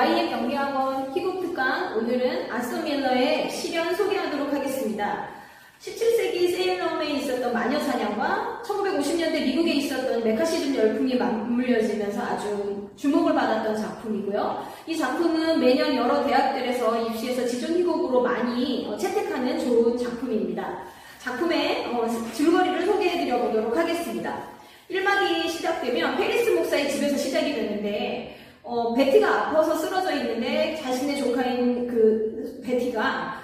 YM 경기학원 희곡 특강, 오늘은 아스톤 밀러의 시련 소개하도록 하겠습니다. 17세기 세일러홈에 있었던 마녀사냥과 1950년대 미국에 있었던 메카시즘 열풍이 맞물려지면서 아주 주목을 받았던 작품이고요. 이 작품은 매년 여러 대학들에서 입시에서 지존 희곡으로 많이 채택하는 좋은 작품입니다. 작품의 줄거리를 소개해드려 보도록 하겠습니다. 1막이 시작되면 페리스 목사의 집에서 시작이 되는데 베티가 아파서 쓰러져 있는데 자신의 조카인 그 베티가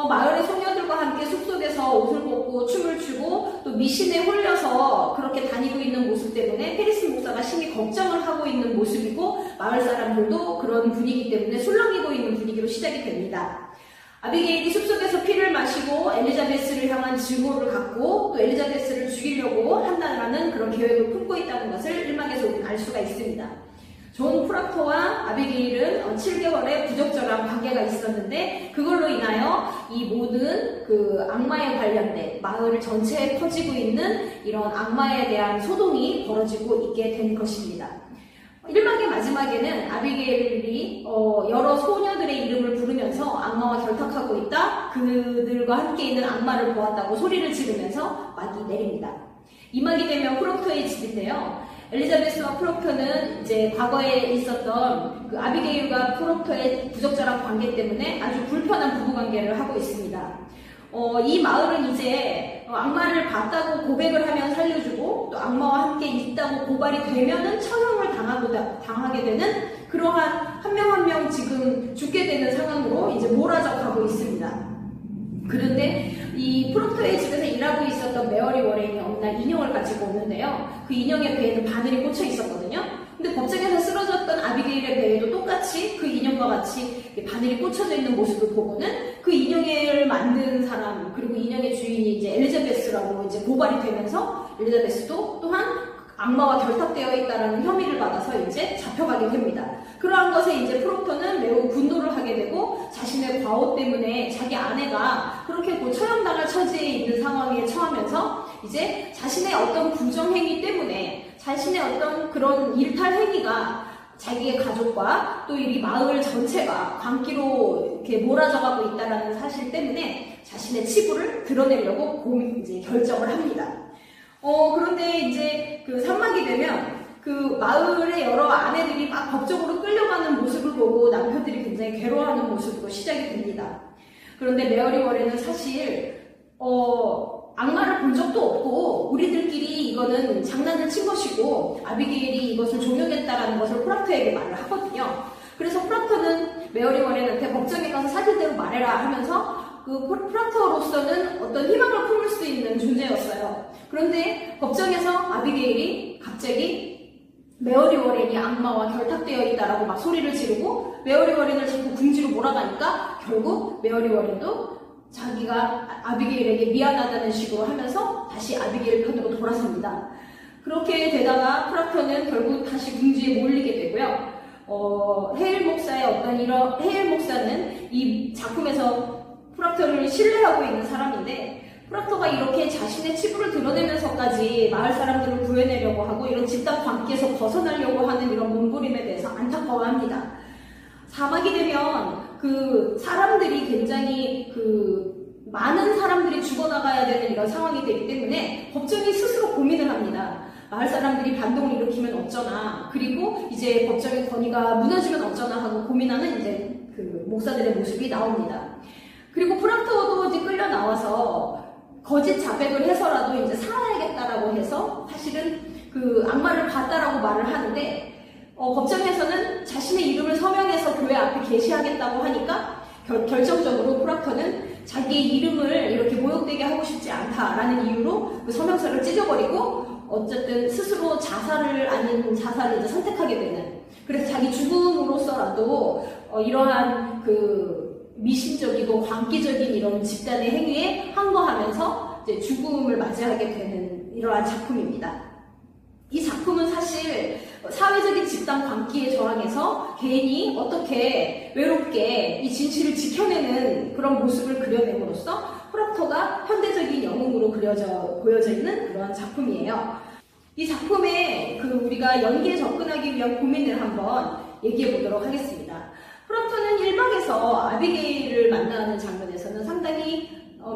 마을의 소녀들과 함께 숲속에서 옷을 벗고 춤을 추고 또 미신에 홀려서 그렇게 다니고 있는 모습 때문에 페리스 목사가 심히 걱정을 하고 있는 모습이고 마을 사람들도 그런 분위기 때문에 술렁이고 있는 분위기로 시작이 됩니다. 아비게일이 숲속에서 피를 마시고 엘리자베스를 향한 증오를 갖고 또 엘리자베스를 죽이려고 한다는 그런 계획을 품고 있다는 것을 1막에서 우리는 알 수가 있습니다. 존 프락터와 아비게일은 7개월의 부적절한 관계가 있었는데 그걸로 인하여 이 모든 그 악마에 관련된 마을 전체에 퍼지고 있는 이런 악마에 대한 소동이 벌어지고 있게 된 것입니다. 1막의 마지막에는 아비게일이 여러 소녀들의 이름을 부르면서 악마와 결탁하고 있다, 그들과 함께 있는 악마를 보았다고 소리를 지르면서 막이 내립니다. 2막이 되면 프록터의 집인데요. 엘리자베스와 프록터는 이제 과거에 있었던 그 아비게일과 프록터의 부적절한 관계 때문에 아주 불편한 부부관계를 하고 있습니다. 이 마을은 이제 악마를 봤다고 고백을 하면 살려주고 또 악마와 함께 있다고 고발이 되면은 처형을 당하게 되는 그러한 한 명 한 명 지금 죽게 되는 상황으로 이제 몰아져가고 있습니다. 그런데 이 프록터의 집에서 일하고 있었던 메어리 워렌이 어느 날 인형을 가지고 오는데요. 그 인형의 배에는 바늘이 꽂혀 있었거든요. 근데 법정에서 쓰러졌던 아비게일의 배에도 똑같이 그 인형과 같이 바늘이 꽂혀져 있는 모습을 보고는 그 인형을 만든 사람, 그리고 인형의 주인이 이제 엘리자베스라고 이제 고발이 되면서 엘리자베스도 또한 악마와 결탁되어 있다는 혐의를 받아서 이제 잡혀가게 됩니다. 그러한 것에 이제 프록터는 매우 분노를 하게 되고 자신의 과오 때문에 자기 아내가 그렇게 처형당할 처지에 있는 상황에 처하면서 이제 자신의 어떤 부정행위 때문에 자신의 어떤 그런 일탈 행위가 자기의 가족과 또 이 마을 전체가 광기로 이렇게 몰아져가고 있다는 사실 때문에 자신의 치부를 드러내려고 이제 결정을 합니다. 그런데 이제 그 3막이 되면 그 마을의 여러 아내들이 막 법적으로 끌려가는 모습을 보고 남편들이 굉장히 괴로워하는 모습으로 시작이 됩니다. 그런데 메어리 워렌은 사실 악마를 본 적도 없고 우리들끼리 이거는 장난을 친 것이고 아비게일이 이것을 종용했다라는 것을 프락터에게 말을 하거든요. 그래서 프락터는 메어리 워렌한테 법정에 가서 사실대로 말해라 하면서 그 프락터로서는 어떤 희망을 품을 수 있는 존재였어요. 그런데 법정에서 아비게일이 갑자기 메어리 워렌이 악마와 결탁되어 있다라고 막 소리를 지르고 메어리 워렌을 자꾸 궁지로 몰아가니까 결국 메어리 워렌도 자기가 아비게일에게 미안하다는 식으로 하면서 다시 아비게일 편으로 돌아섭니다. 그렇게 되다가 프락터는 결국 다시 궁지에 몰리게 되고요. 헤일 목사의 헤일 목사는 이 작품에서 프락터를 신뢰하고 있는 사람인데 프락터가 이렇게 자신의 치부를 드러내면서까지 마을 사람들을 구해내려고 하고 이런 집단 관계에서 벗어나려고 하는 이런 몸부림에 대해서 안타까워합니다. 4막이 되면 그 사람들이 굉장히 많은 사람들이 죽어나가야 되는 이런 상황이 되기 때문에 법정이 스스로 고민을 합니다. 마을 사람들이 반동을 일으키면 어쩌나, 그리고 이제 법정의 권위가 무너지면 어쩌나 하고 고민하는 이제 그 목사들의 모습이 나옵니다. 그리고 프락터도 이제 끌려 나와서 거짓 자백을 해서라도 이제 살아야겠다라고 해서 사실은 그 악마를 봤다라고 말을 하는데 법정에서는 자신의 이름을 서명해서 교회 앞에 게시하겠다고 하니까 결정적으로 프락터는 자기의 이름을 이렇게 모욕되게 하고 싶지 않다라는 이유로 그 서명서를 찢어버리고 어쨌든 스스로 자살을 아닌 자살을 이제 선택하게 되는, 그래서 자기 죽음으로써라도 이러한 그 미신적이고 광기적인 이런 집단의 행위에 항거하면서 이제 죽음을 맞이하게 되는 이러한 작품입니다. 이 작품은 사실 사회적인 집단 광기에 저항해서 개인이 어떻게 외롭게 이 진실을 지켜내는 그런 모습을 그려냄으로써 프락터가 현대적인 영웅으로 보여져 있는 그런 작품이에요. 이 작품에 우리가 연기에 접근하기 위한 고민을 한번 얘기해 보도록 하겠습니다. 프락터는 1막에서 아비게일을 만나는 장면에서는 상당히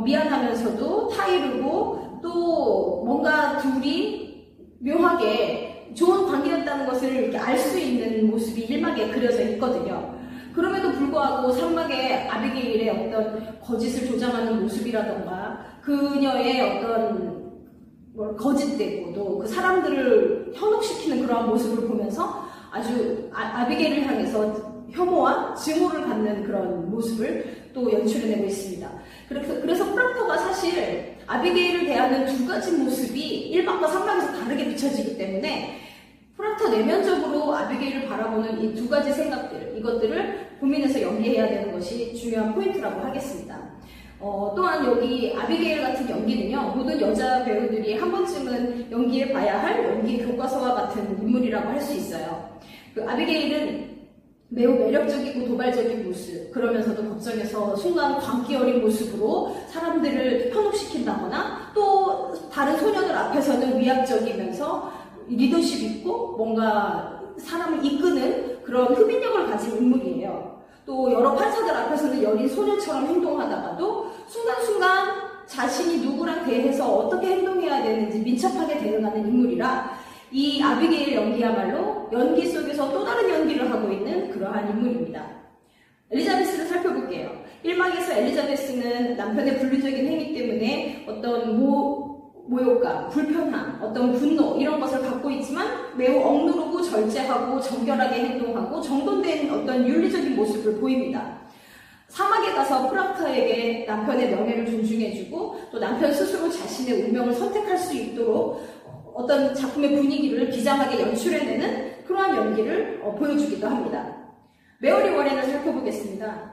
미안하면서도 타이르고 또 뭔가 둘이 묘하게 좋은 관계였다는 것을 이렇게 알 수 있는 모습이 1막에 그려져 있거든요. 그럼에도 불구하고 3막의 아비게일의 어떤 거짓을 조장하는 모습이라던가 그녀의 어떤 거짓되고도 그 사람들을 현혹시키는 그러한 모습을 보면서 아주 아비게일을 향해서 혐오와 증오를 갖는 그런 모습을 또 연출해내고 있습니다. 그래서 프락터가 사실 아비게일을 대하는 두 가지 모습이 1막과 3막에서 다르게 비춰지기 때문에 프락터 내면적으로 아비게일을 바라보는 이 두 가지 생각들, 이것들을 고민해서 연기해야 되는 것이 중요한 포인트라고 하겠습니다. 또한 여기 아비게일 같은 연기는요, 모든 여자 배우들이 한 번쯤은 연기해봐야 할 연기 교과서와 같은 인물이라고 할 수 있어요. 그 아비게일은 매우 매력적이고 도발적인 모습, 그러면서도 법정에서 순간 광기 어린 모습으로 사람들을 현혹시킨다거나 또 다른 소녀들 앞에서는 위압적이면서 리더십 있고 뭔가 사람을 이끄는 그런 흡인력을 가진 인물이에요. 또 여러 판사들 앞에서는 여린 소녀처럼 행동하다가도 순간순간 자신이 누구랑 대해서 어떻게 행동해야 되는지 민첩하게 대응하는 인물이라 이 아비게일 연기야말로 연기 속에서 또 다른 연기를 하고 있는 그러한 인물입니다. 엘리자베스를 살펴볼게요. 1막에서 엘리자베스는 남편의 불륜적인 행위 때문에 어떤 모욕감, 불편함, 어떤 분노 이런 것을 갖고 있지만 매우 억누르고 절제하고 정결하게 행동하고 정돈된 어떤 윤리적인 모습을 보입니다. 3막에 가서 프락터에게 남편의 명예를 존중해주고 또 남편 스스로 자신의 운명을 선택할 수 있도록 어떤 작품의 분위기를 비장하게 연출해내는 그러한 연기를 보여주기도 합니다. 메어리 워렌을 살펴보겠습니다.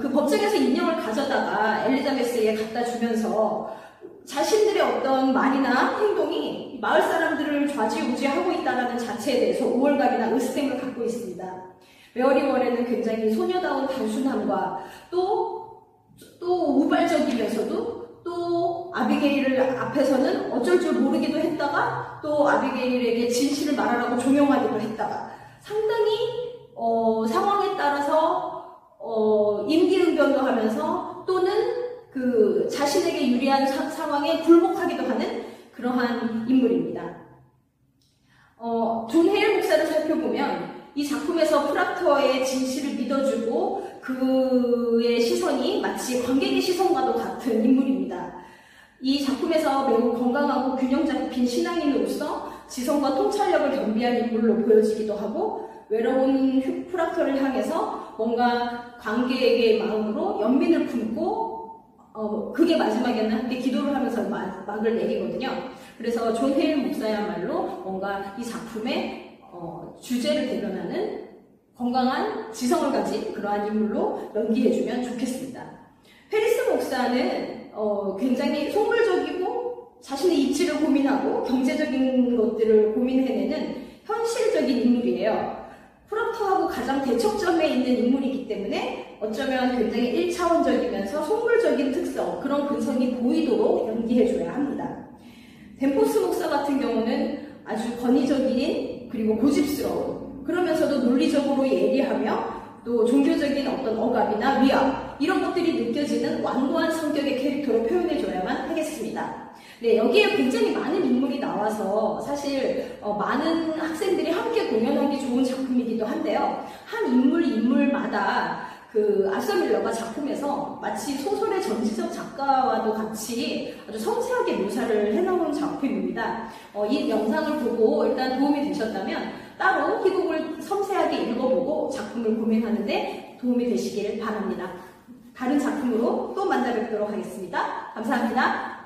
그 법정에서 인형을 가져다가 엘리자베스에게 갖다 주면서 자신들의 어떤 말이나 행동이 마을 사람들을 좌지우지하고 있다는 자체에 대해서 우월감이나 으스댐을 갖고 있습니다. 메어리 워렌은 굉장히 소녀다운 단순함과 또 우발적이면서도 또 아비게일을 앞에서는 어쩔 줄 모르기도 했다가 또 아비게일에게 진실을 말하라고 종용하기도 했다가 상당히 상황에 따라서 임기응변도 하면서 또는 그 자신에게 유리한 상황에 굴복하기도 하는 그러한 인물입니다. 존 헤일 목사를 살펴보면 이 작품에서 프락터의 진실을 믿어주고 그의 시선이 마치 관객의 시선과도 같은 인물입니다. 이 작품에서 매우 건강하고 균형 잡힌 신앙인으로서 지성과 통찰력을 겸비한 인물로 보여지기도 하고 외로운 프락터를 향해서 뭔가 관객의 마음으로 연민을 품고 그게 마지막에는 함께 기도를 하면서 막을 내리거든요. 그래서 존 헤일 목사야말로 뭔가 이 작품의 주제를 대변하는 건강한 지성을 가진 그러한 인물로 연기해주면 좋겠습니다. 페리스 목사는 굉장히 속물적이고 자신의 이치를 고민하고 경제적인 것들을 고민해내는 현실적인 인물이에요. 프락터하고 가장 대척점에 있는 인물이기 때문에 어쩌면 굉장히 1차원적이면서 속물적인 특성, 그런 근성이 보이도록 연기해줘야 합니다. 덴포스 목사 같은 경우는 아주 권위적인 그리고 고집스러운 그러면서도 논리적으로 예리하며 또 종교적인 어떤 억압이나 위압 이런 것들이 느껴지는 완고한 성격의 캐릭터로 표현해줘야만 하겠습니다. 네, 여기에 굉장히 많은 인물이 나와서 사실 많은 학생들이 함께 공연하기 좋은 작품이기도 한데요. 한 인물마다 그 아서 밀러가 작품에서 마치 소설의 전지적 작가와도 같이 아주 섬세하게 묘사를 해놓은 작품입니다. 이 영상을 보고 일단 도움이 되셨다면 따로 희곡을 섬세하게 읽어보고 작품을 고민하는데 도움이 되시길 바랍니다. 다른 작품으로 또 만나 뵙도록 하겠습니다. 감사합니다.